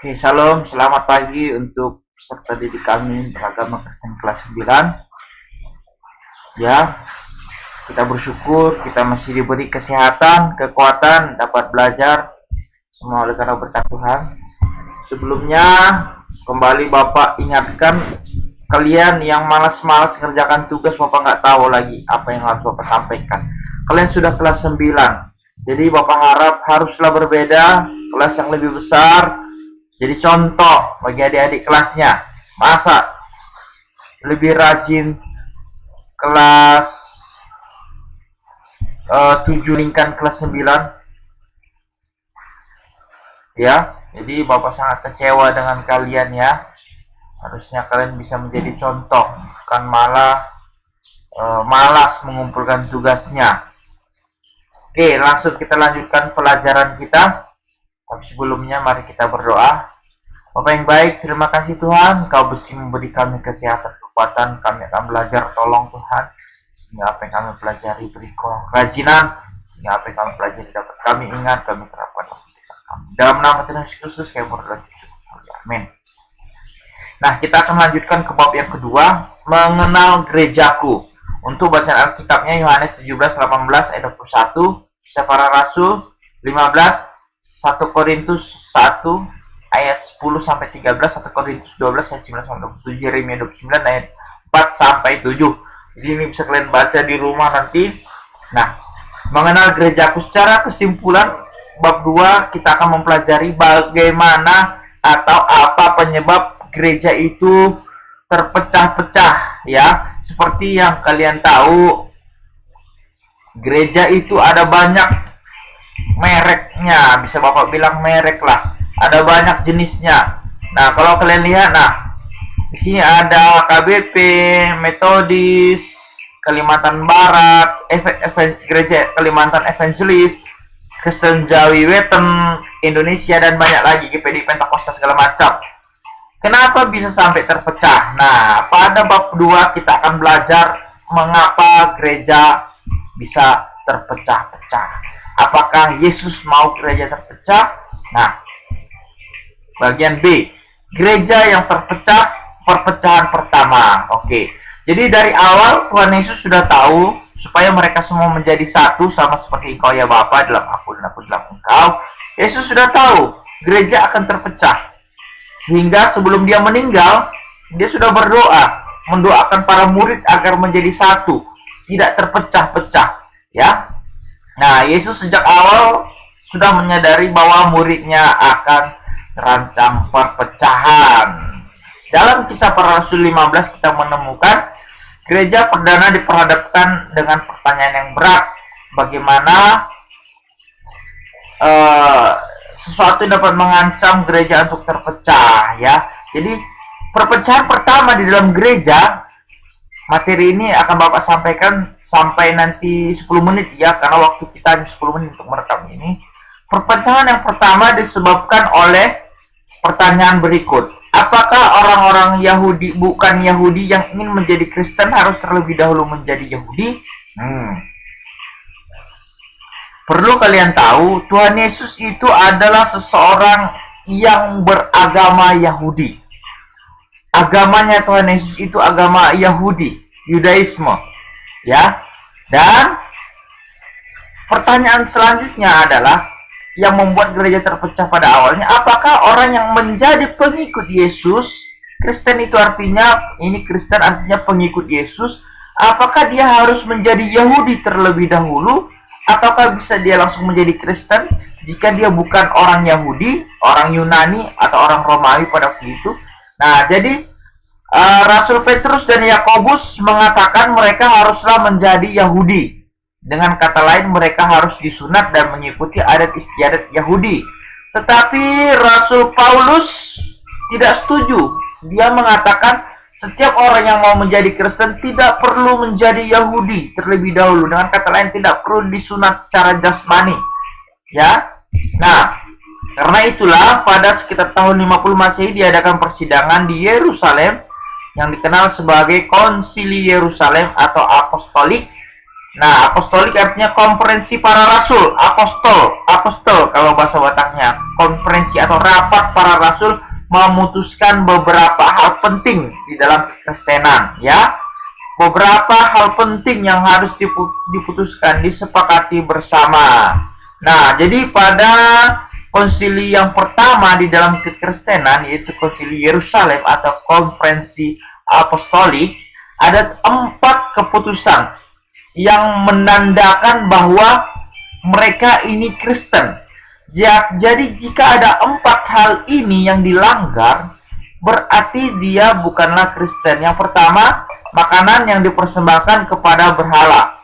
Oke, salam, selamat pagi untuk peserta didik kami beragama Kristen kelas 9. Ya, kita bersyukur kita masih diberi kesehatan, kekuatan, dapat belajar. Semua oleh karena berkat Tuhan. Sebelumnya, kembali Bapak ingatkan kalian yang malas-malas mengerjakan tugas, Bapak nggak tahu lagi apa yang harus Bapak sampaikan. Kalian sudah kelas 9. Jadi Bapak harap haruslah berbeda, kelas yang lebih besar. Jadi contoh bagi adik-adik kelasnya, masa lebih rajin kelas 7 lingkan kelas 9 ya. Jadi Bapak sangat kecewa dengan kalian ya. Harusnya kalian bisa menjadi contoh, bukan malah malas mengumpulkan tugasnya. Oke, langsung kita lanjutkan pelajaran kita. Tapi sebelumnya mari kita berdoa. Bapak yang baik, terima kasih Tuhan, Kau masih memberi kami kesehatan, kekuatan, kami akan belajar, tolong Tuhan, sehingga apa yang kami pelajari beri kerajinan, sehingga apa yang kami pelajari dapat kami ingat, kami terapkan dalam kehidupan kami. Dalam nama Tuhan Yesus Kristus, kami berdoa. Amin. Nah, kita akan lanjutkan ke bab yang kedua, mengenal gerejaku. Untuk bacaan Alkitabnya Yohanes 17:18 ayat 21, Kisah Para Rasul 15, 1 Korintus 1 ayat 10 sampai 13, 1 Korintus 12 ayat 9 sampai 27, Yeremia 29 ayat 4 sampai 7. Jadi ini bisa kalian baca di rumah nanti. Nah, mengenal gerejaku, secara kesimpulan bab 2 kita akan mempelajari bagaimana atau apa penyebab gereja itu terpecah-pecah ya. Seperti yang kalian tahu, gereja itu ada banyak mereknya, bisa Bapak bilang merek lah, ada banyak jenisnya. Nah, kalau kalian lihat, nah di sini ada KBP, Metodis, Kalimantan Barat, Gereja Kalimantan Evangelis, Kristen Jawi Weten, Indonesia, dan banyak lagi, GPD Pentakosta segala macam. Kenapa bisa sampai terpecah? Nah, pada bab 2 kita akan belajar mengapa gereja bisa terpecah-pecah. Apakah Yesus mau gereja terpecah? Nah, bagian B, gereja yang terpecah, perpecahan pertama. Oke, jadi dari awal Tuhan Yesus sudah tahu supaya mereka semua menjadi satu, sama seperti Engkau ya Bapa dalam aku dan aku dalam Engkau. Yesus sudah tahu gereja akan terpecah, sehingga sebelum dia meninggal, dia sudah berdoa, mendoakan para murid agar menjadi satu, tidak terpecah-pecah ya. Nah, Yesus sejak awal sudah menyadari bahwa muridnya akan terancam perpecahan. Dalam Kisah Para Rasul 15 kita menemukan gereja perdana diperhadapkan dengan pertanyaan yang berat. Bagaimana sesuatu dapat mengancam gereja untuk terpecah ya. Jadi perpecahan pertama di dalam gereja, materi ini akan Bapak sampaikan sampai nanti 10 menit ya, karena waktu kita hanya 10 menit untuk merekam ini. Perpecahan yang pertama disebabkan oleh pertanyaan berikut. Apakah orang-orang Yahudi, bukan Yahudi, yang ingin menjadi Kristen harus terlebih dahulu menjadi Yahudi? Perlu kalian tahu, Tuhan Yesus itu adalah seseorang yang beragama Yahudi. Agamanya Tuhan Yesus itu agama Yahudi, Yudaisme, ya. Dan pertanyaan selanjutnya adalah yang membuat gereja terpecah pada awalnya, apakah orang yang menjadi pengikut Yesus, Kristen itu artinya, ini Kristen artinya pengikut Yesus, apakah dia harus menjadi Yahudi terlebih dahulu, ataukah bisa dia langsung menjadi Kristen jika dia bukan orang Yahudi, orang Yunani, atau orang Romawi pada waktu itu? Nah, jadi Rasul Petrus dan Yakobus mengatakan mereka haruslah menjadi Yahudi. Dengan kata lain, mereka harus disunat dan mengikuti adat istiadat Yahudi. Tetapi Rasul Paulus tidak setuju. Dia mengatakan setiap orang yang mau menjadi Kristen tidak perlu menjadi Yahudi terlebih dahulu. Dengan kata lain, tidak perlu disunat secara jasmani. Ya. Nah, karena itulah pada sekitar tahun 50 Masehi diadakan persidangan di Yerusalem yang dikenal sebagai Konsili Yerusalem atau Apostolik, Nah, apostolik artinya konferensi para rasul, apostol kalau bahasa Bataknya. Konferensi atau rapat para rasul memutuskan beberapa hal penting di dalam kekristenan, ya. Beberapa hal penting yang harus diputuskan, disepakati bersama. Nah, jadi pada konsili yang pertama di dalam kekristenan, yaitu konsili Yerusalem atau konferensi apostolik, ada 4 keputusan yang menandakan bahwa mereka ini Kristen. Jadi jika ada 4 hal ini yang dilanggar, berarti dia bukanlah Kristen. Yang pertama, makanan yang dipersembahkan kepada berhala.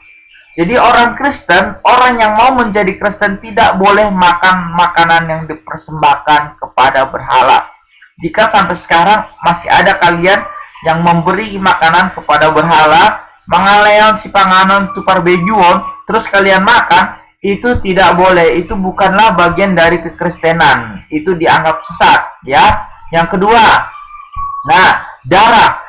Jadi orang Kristen, orang yang mau menjadi Kristen tidak boleh makan makanan yang dipersembahkan kepada berhala. Jika sampai sekarang masih ada kalian yang memberi makanan kepada berhala, mangaleon si panganon tupar bejuon, terus kalian makan, itu tidak boleh. Itu bukanlah bagian dari kekristenan. Itu dianggap sesat, ya. Yang kedua, nah, darah.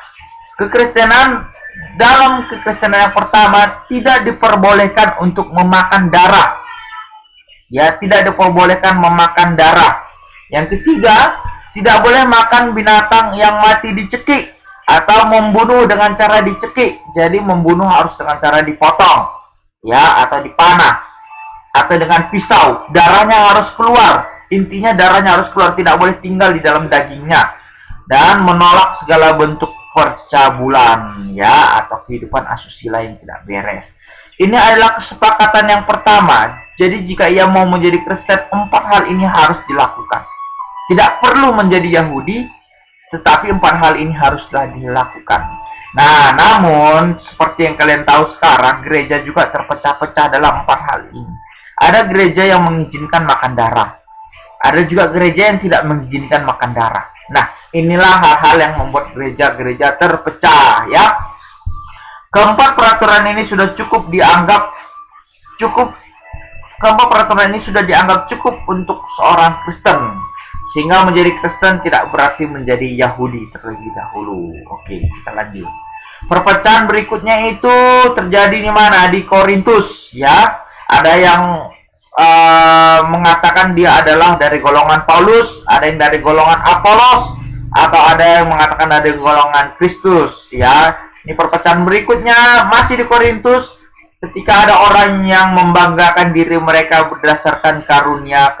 Dalam kekristenan yang pertama tidak diperbolehkan untuk memakan darah. Ya, tidak diperbolehkan memakan darah. Yang ketiga, tidak boleh makan binatang yang mati dicekik atau membunuh dengan cara dicekik. Jadi membunuh harus dengan cara dipotong, ya, atau dipanah, atau dengan pisau. Darahnya harus keluar. Intinya darahnya harus keluar, tidak boleh tinggal di dalam dagingnya. Dan menolak segala bentuk percabulan, ya, atau kehidupan asusila yang tidak beres. Ini adalah kesepakatan yang pertama. Jadi jika ia mau menjadi Kristen, 4 hal ini harus dilakukan. Tidak perlu menjadi Yahudi, tetapi 4 hal ini haruslah dilakukan. Nah, namun seperti yang kalian tahu sekarang, gereja juga terpecah-pecah dalam 4 hal ini. Ada gereja yang mengizinkan makan darah. Ada juga gereja yang tidak mengizinkan makan darah. Nah, inilah hal-hal yang membuat gereja-gereja terpecah, ya. Keempat peraturan ini sudah dianggap cukup untuk seorang Kristen. Sehingga menjadi Kristen tidak berarti menjadi Yahudi terlebih dahulu. Oke, kita lanjut. Perpecahan berikutnya itu terjadi di mana? Di Korintus, ya. Ada yang mengatakan dia adalah dari golongan Paulus, ada yang dari golongan Apolos, atau ada yang mengatakan dari golongan Kristus, ya. Ini perpecahan berikutnya masih di Korintus, ketika ada orang yang membanggakan diri mereka berdasarkan karunia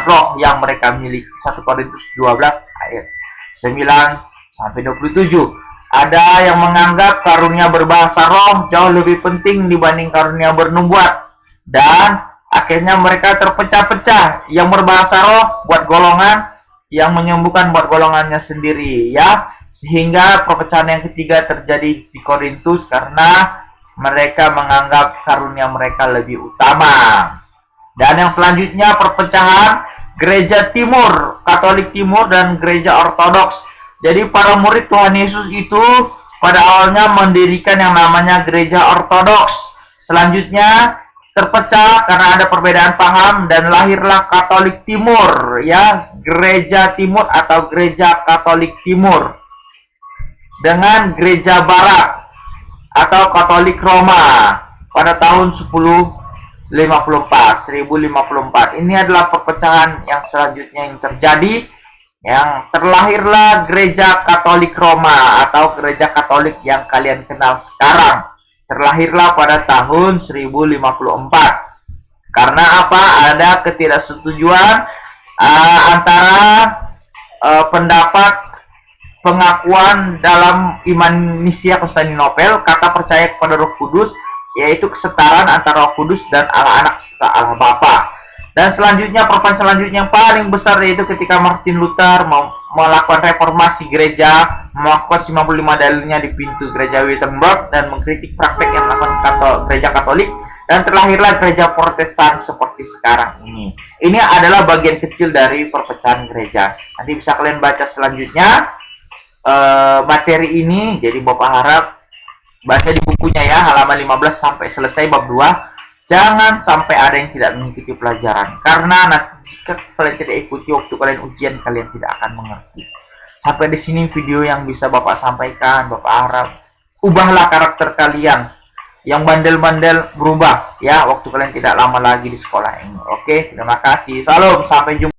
roh yang mereka miliki. 1 Korintus 12 ayat 9 sampai 27. Ada yang menganggap karunia berbahasa roh jauh lebih penting dibanding karunia bernubuat, dan akhirnya mereka terpecah-pecah. Yang berbahasa roh buat golongan, yang menyembuhkan buat golongannya sendiri, ya. Sehingga perpecahan yang ketiga terjadi di Korintus karena mereka menganggap karunia mereka lebih utama. Dan yang selanjutnya perpecahan gereja timur, Katolik timur dan gereja Ortodoks. Jadi para murid Tuhan Yesus itu pada awalnya mendirikan yang namanya gereja Ortodoks. Selanjutnya terpecah karena ada perbedaan paham dan lahirlah Katolik Timur, ya, gereja Timur atau gereja Katolik Timur dengan gereja Barat atau Katolik Roma pada tahun 1054. Ini adalah perpecahan yang selanjutnya yang terjadi, yang terlahirlah gereja Katolik Roma atau gereja Katolik yang kalian kenal sekarang. Terlahirlah pada tahun 1054. Karena apa? Ada ketidaksetujuan antara pendapat pengakuan dalam iman Nisia Konstantinopel, kata percaya kepada Roh Kudus, yaitu kesetaraan antara Roh Kudus dan Allah Anak serta Allah Bapa. Dan selanjutnya, perpecahan selanjutnya yang paling besar yaitu ketika Martin Luther melakukan reformasi gereja, melakukan 55 dalilnya di pintu gereja Wittenberg dan mengkritik praktek yang dilakukan gereja Katolik, dan terlahirlah gereja Protestan seperti sekarang ini. Ini adalah bagian kecil dari perpecahan gereja. Nanti bisa kalian baca selanjutnya materi ini. Jadi Bapak harap baca di bukunya ya, halaman 15 sampai selesai bab 2. Jangan sampai ada yang tidak mengikuti pelajaran, karena nanti jika kalian tidak ikuti waktu kalian ujian, kalian tidak akan mengerti. Sampai di sini video yang bisa Bapak sampaikan. Bapak harap ubahlah karakter kalian, yang bandel-bandel berubah ya waktu kalian tidak lama lagi di sekolah ini. Oke, terima kasih. Salam, sampai jumpa.